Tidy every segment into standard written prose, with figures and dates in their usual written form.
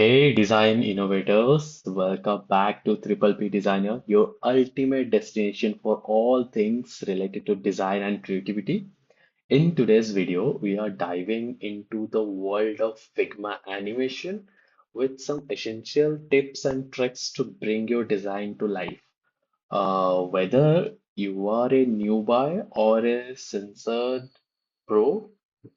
Hey, design innovators, welcome back to Triple P Designer, your ultimate destination for all things related to design and creativity. In today's video, we are diving into the world of Figma animation with some essential tips and tricks to bring your design to life. Whether you are a newbie or a seasoned pro,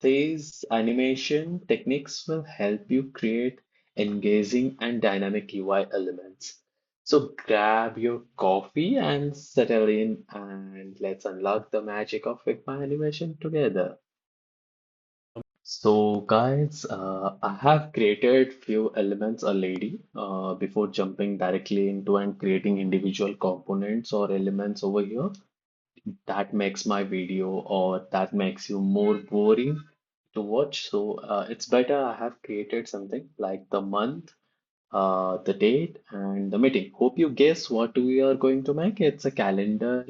these animation techniques will help you create engaging and dynamic UI elements. So grab your coffee and settle in and let's unlock the magic of Figma animation together. So guys, I have created few elements already before jumping directly into and creating individual components or elements over here. That makes my video or that makes you more boring to watch. So it's better I have created something like the month, the date, and the meeting. Hope you guess what we are going to make. It's a calendar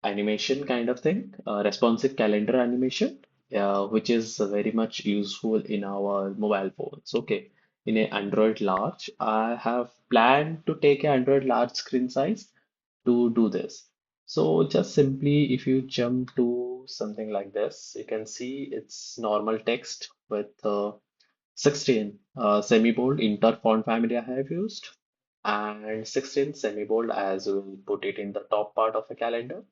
animation kind of thing, responsive calendar animation, which is very much useful in our mobile phones. Okay, in a Android large, I have planned to take an Android large screen size to do this. So just simply if you jump to something like this, you can see it's normal text with 16 semi-bold inter font family I have used and 16 semi-bold as we'll put it in the top part of a calendar.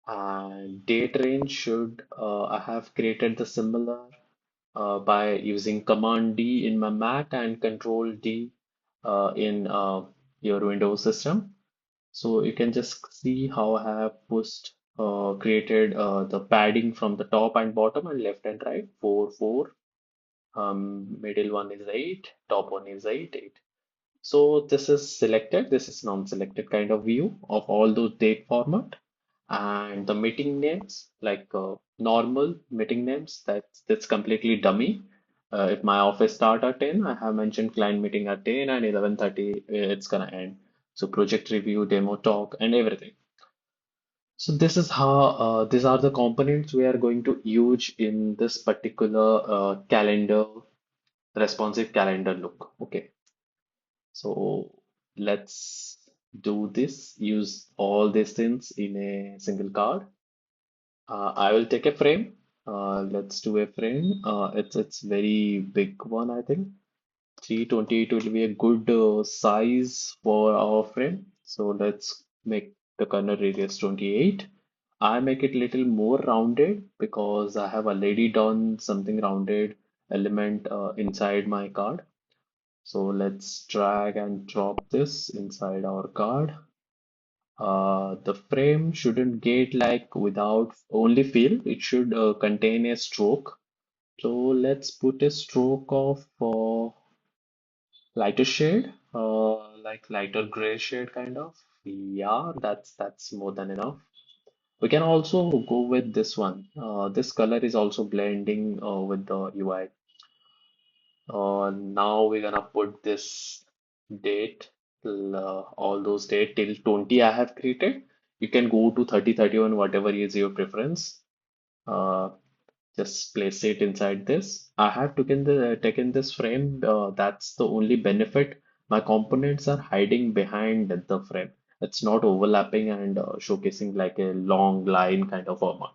And date range should I have created the similar by using Command D in my Mac and Control D in your Windows system. So you can just see how I have created the padding from the top and bottom and left and right, 4, 4, middle one is 8, top one is 8, 8. So this is selected, this is non-selected kind of view of all those date format and the meeting names like normal meeting names that's completely dummy. If my office start at 10, I have mentioned client meeting at 10 and 11:30 it's gonna end. So project review, demo talk, and everything. So this is how these are the components we are going to use in this particular calendar, responsive calendar look. Okay, so let's do this. Use all these things in a single card. I will take a frame. Let's do a frame. It's very big one, I think. 328 will be a good size for our frame. So let's make the corner radius 28. I make it little more rounded because I have already done something rounded element inside my card. So let's drag and drop this inside our card. The frame shouldn't get like without only fill. It should contain a stroke. So let's put a stroke of lighter shade, like lighter gray shade kind of. Yeah, that's more than enough. We can also go with this one. This color is also blending with the UI. Now we're gonna put this date, all those date till 20 I have created. You can go to 30, 31, whatever is your preference. Uh, just place it inside this. I have taken this frame. That's the only benefit. My components are hiding behind the frame. It's not overlapping and showcasing like a long line kind of format.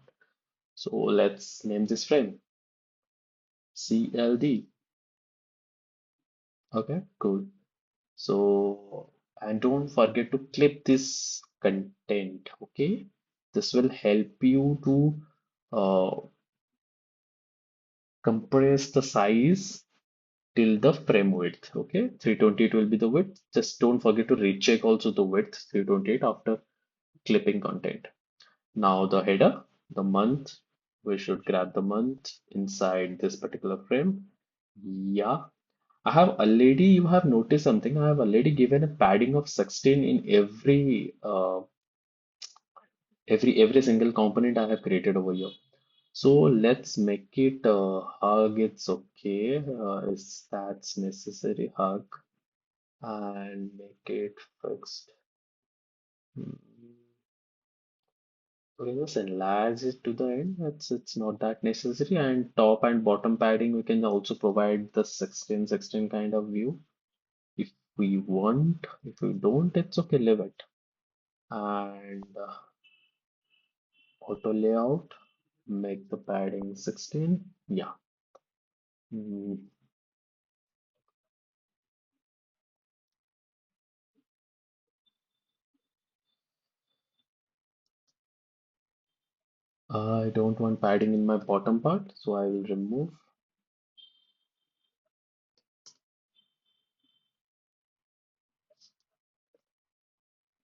So let's name this frame CLD. Okay, cool. So, and don't forget to clip this content. Okay, this will help you to uh, compress the size till the frame width. Okay, 328 will be the width. Just don't forget to recheck also the width 328 after clipping content. Now the header, the month, we should grab the month inside this particular frame. Yeah, I have already, you have noticed something. I have already given a padding of 16 in every single component I have created over here. So let's make it hug. It's okay. Is that's necessary hug and make it fixed. Hmm. We can just enlarge it to the end. It's not that necessary. And top and bottom padding, we can also provide the 16 kind of view if we want. If we don't, it's okay, leave it. And auto layout, make the padding 16. Yeah. Mm, I don't want padding in my bottom part, so I will remove.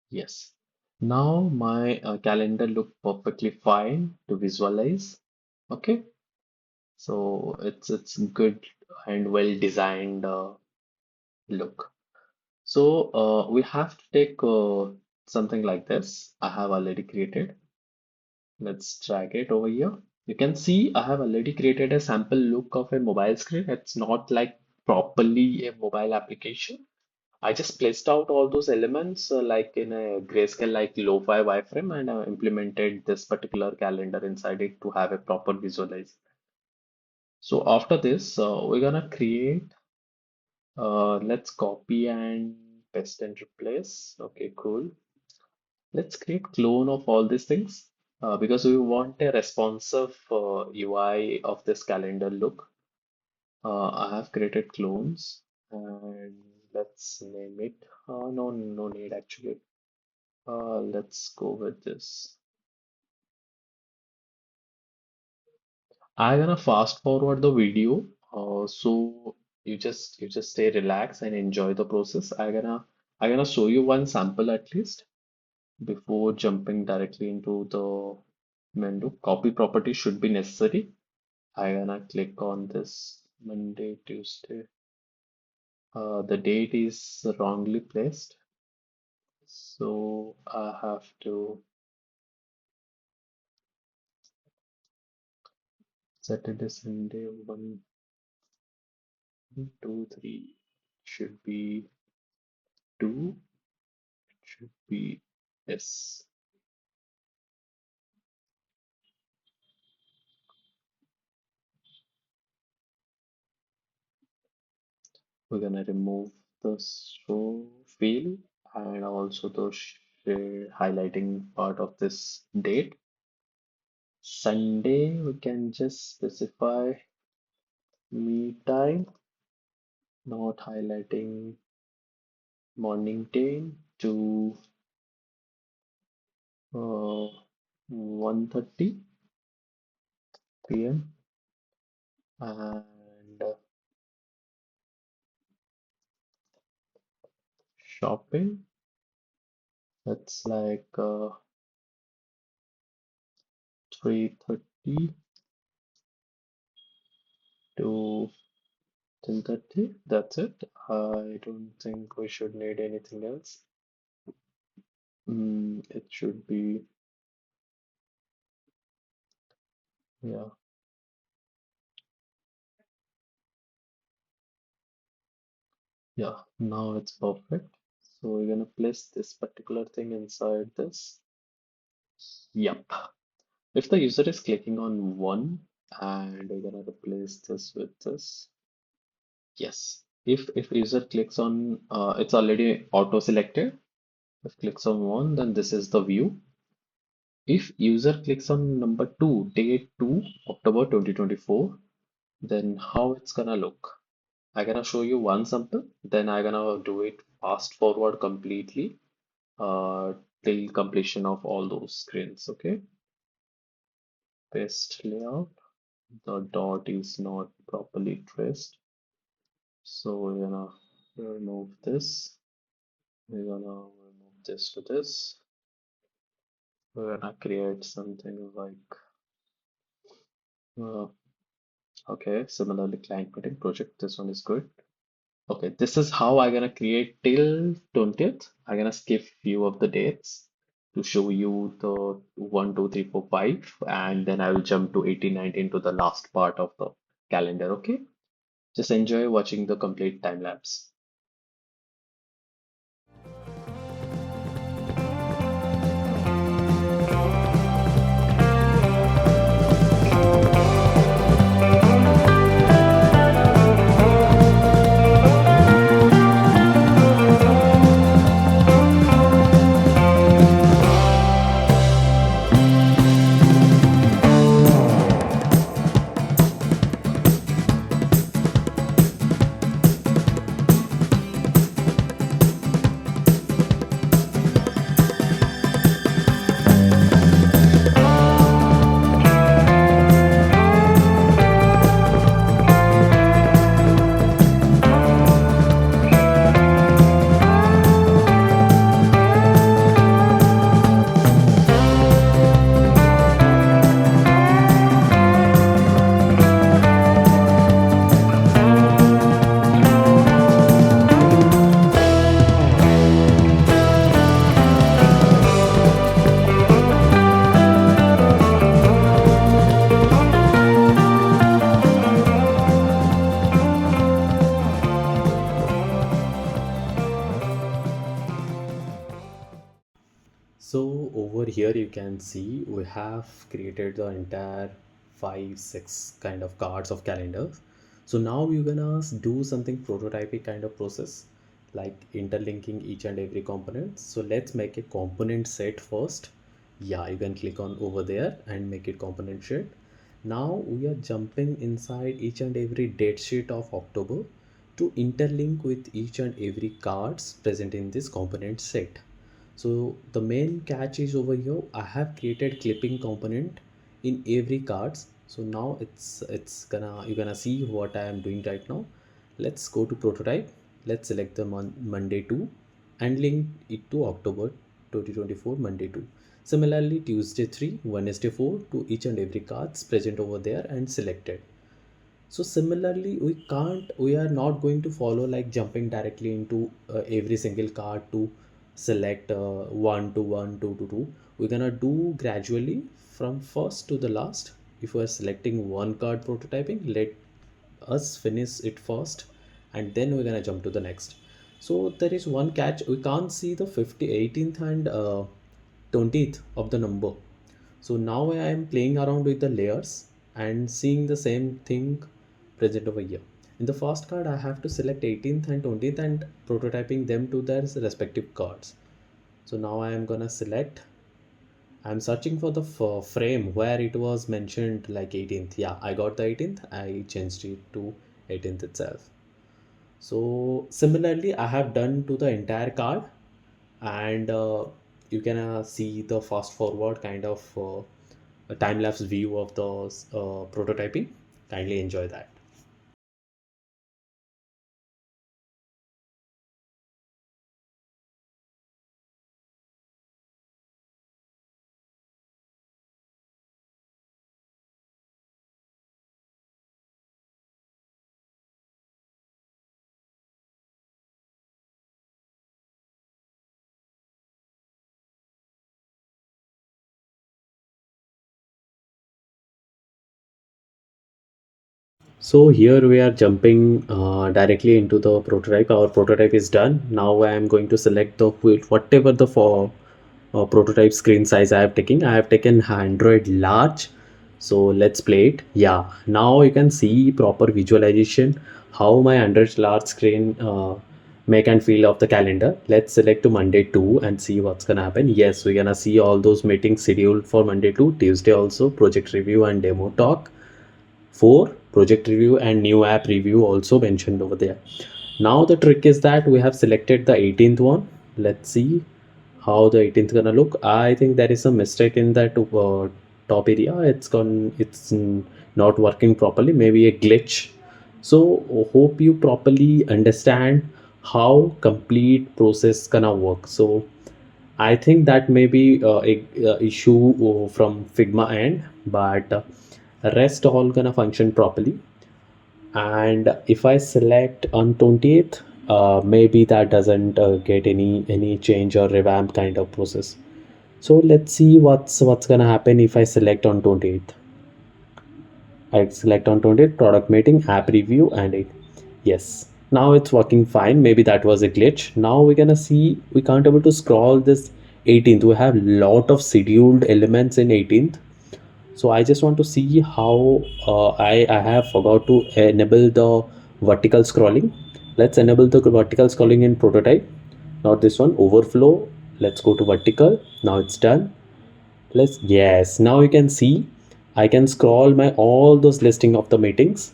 Yes. Now my calendar look perfectly fine to visualize. Okay. So it's good and well designed look. So we have to take something like this. I have already created. Let's drag it over here. You can see I have already created a sample look of a mobile screen. It's not like properly a mobile application. I just placed out all those elements like in a grayscale like lo-fi wireframe and implemented this particular calendar inside it to have a proper visualize. So after this, we're gonna create, let's copy and paste and replace. Okay, cool. Let's create clone of all these things because we want a responsive UI of this calendar look. I have created clones and let's name it. No, no need actually. Let's go with this. I'm gonna fast forward the video, so you just stay relaxed and enjoy the process. I'm gonna show you one sample at least before jumping directly into the menu. Copy property should be necessary. I'm gonna click on this Monday, Tuesday. The date is wrongly placed, so I have to Saturday, Sunday, 1, 2, 3 should be 2, should be yes. We're gonna remove the show field and also the share highlighting part of this date. Sunday, we can just specify me time, not highlighting morning 10 to 1:30 p.m. and shopping. That's like 3:30 to 10:30. That's it. I don't think we should need anything else. It should be, yeah, yeah. Now it's perfect. So we're gonna place this particular thing inside this. Yep. If the user is clicking on one and we're gonna replace this with this. Yes. If user clicks on it's already auto selected. If clicks on one, then this is the view. If user clicks on number two, date 2, October 2024, then how it's gonna look. I'm gonna show you one sample, then I'm gonna do it fast forward completely uh, till completion of all those screens. Okay, paste layout. The dot is not properly traced, so we're gonna remove this. We're gonna remove this to this. We're gonna create something like uh, okay, similarly client meeting project. This one is good. Okay, this is how I'm gonna create till 20th. I'm gonna skip few of the dates to show you the 1, 2, 3, 4, 5, and then I will jump to 18, 19 to the last part of the calendar. Okay, just enjoy watching the complete time lapse. So over here you can see we have created the entire five, six kind of cards of calendars. So now you're gonna do something prototyping kind of process, like interlinking each and every component. So let's make a component set first. Yeah, you can click on over there and make it component set. Now we are jumping inside each and every date sheet of October to interlink with each and every cards present in this component set. So the main catch is over here. I have created clipping component in every cards. So now it's gonna you're gonna see what I am doing right now. Let's go to prototype. Let's select the Monday 2 and link it to October 2024 Monday 2. Similarly, Tuesday 3, Wednesday 4 to each and every cards present over there and selected. So similarly, we are not going to follow like jumping directly into every single card to select one to one, two to two. We're gonna do gradually from first to the last. If we are selecting one card prototyping, let us finish it first and then we're gonna jump to the next. So there is one catch. We can't see the 18th and 20th of the number. So now I am playing around with the layers and seeing the same thing present over here. In the first card, I have to select 18th and 20th and prototyping them to their respective cards. So now I am gonna select. I'm searching for the frame where it was mentioned like 18th. Yeah, I got the 18th. I changed it to 18th itself. So similarly, I have done to the entire card, and you can see the fast forward kind of a time lapse view of the prototyping. Kindly enjoy that. So here we are jumping directly into the prototype. Our prototype is done. Now I am going to select the whatever the for prototype screen size I have taken. I have taken Android large. So let's play it. Yeah, now you can see proper visualization how my Android large screen make and feel of the calendar. Let's select to Monday 2 and see what's gonna happen. Yes, we're gonna see all those meetings scheduled for Monday 2, Tuesday also project review and demo talk. 4 project review and new app review also mentioned over there. Now the trick is that we have selected the 18th one. Let's see how the 18th gonna look. I think there is a mistake in that top area. It's not working properly, maybe a glitch. So hope you properly understand how complete process gonna work. So I think that may be a issue from Figma end, but rest all gonna function properly. And if I select on 20th, maybe that doesn't get any change or revamp kind of process. So let's see what's gonna happen if I select on 20th. I select on 20th product meeting app review and it, yes, now it's working fine. Maybe that was a glitch. Now we're gonna see we can't able to scroll this 18th. We have lot of scheduled elements in 18th. So I just want to see how I have forgot to enable the vertical scrolling. Let's enable the vertical scrolling in prototype. Not this one, overflow. Let's go to vertical. Now it's done. Let's, yes, now you can see I can scroll my all those listing of the meetings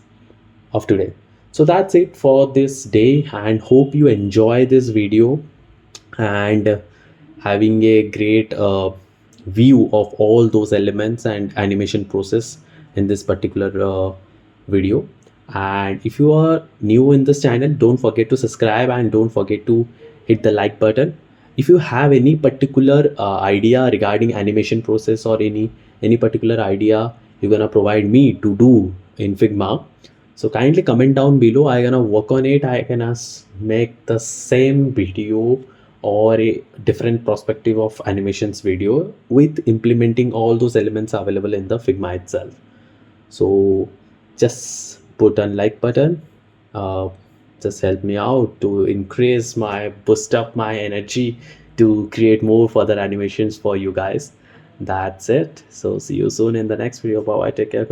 of today. So that's it for this day and hope you enjoy this video and having a great view of all those elements and animation process in this particular video. And if you are new in this channel, don't forget to subscribe and don't forget to hit the like button. If you have any particular idea regarding animation process or any particular idea you're gonna provide me to do in Figma, so kindly comment down below. I gonna work on it. I can make the same video or a different perspective of animations video with implementing all those elements available in the Figma itself. So just put on like button. Uh, just help me out to increase my boost up my energy to create more further animations for you guys. That's it. So see you soon in the next video. Bye bye. Take care.